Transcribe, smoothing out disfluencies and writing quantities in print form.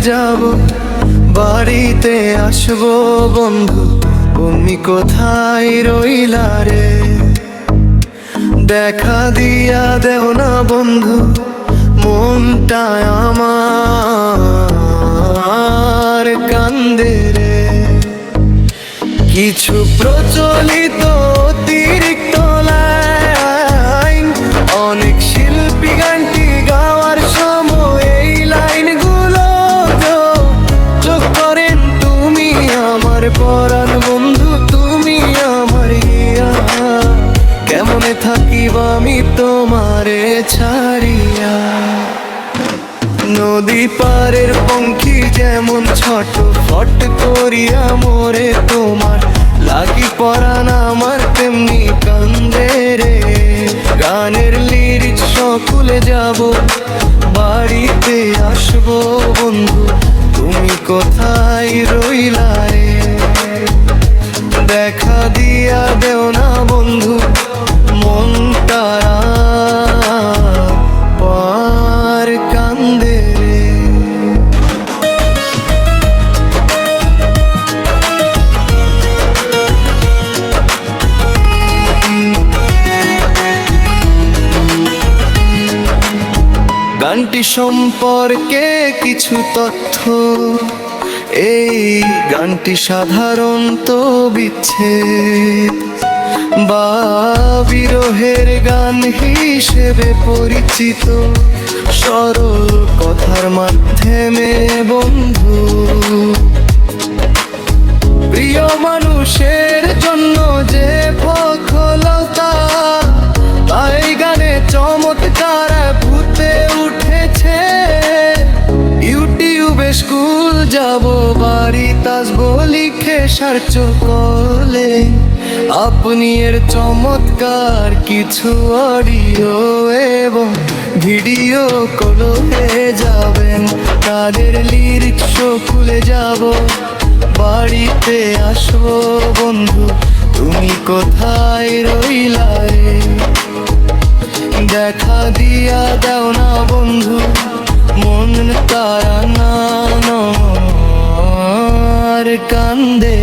যাব, বাড়িতে আসবো বন্ধু, তুমি কোথায় রইলা রে? দেখা দিয়া দেও না বন্ধু, মনটা আমার কান্দে রে। কিছু প্রচলিত অতিরিক্ত লাইন, অনেক শিল্পী গানটি গাওয়ার সময় এই লাইনগুলো যোগ করেন। তুমি আমার পরাণ বন্ধু, তুমি আমার ইয়া, কেমনে থাকিব আমি তোমারে ছাড়িয়া। নদী পারের পঙ্খী যেমন ছোট ফট করিয়া মোরে, তোমার লাগি পরাণ আমার তেমনি কান্দে রে। গানের লিরিক্স সকলে যাব, বাড়িতে আসবো বন্ধু, তুমি কোথায় রইলা রে? দেখা দিয়া দেও না বন্ধু, মন তারা পার কান্দে রে। গানটি সম্পর্কে কিছু তথ্য, এই গানটি সাধারণত বিচ্ছেদ বা বিরহের গান হিসেবে পরিচিত। সরল কথার মাধ্যমে বন্ধু, প্রিয় মানুষের জন্য যে সফলতা, তাই গানে চমৎকার ভূতে উঠেছে। ইউটিউবে স্কুল যাব, বাড়িতে আসবো লিখে সার্চ করলে আপনি এর চমৎকার কিছু অডিও এবং ভিডিও কল হয়ে যাবেন। তাদের লিরিক্স খুলে যাব, বাড়িতে আসবো বন্ধু, তুমি কোথায় রইলা রে? দেখা দিয়া দাও না বন্ধু, মন তারা না কান্দে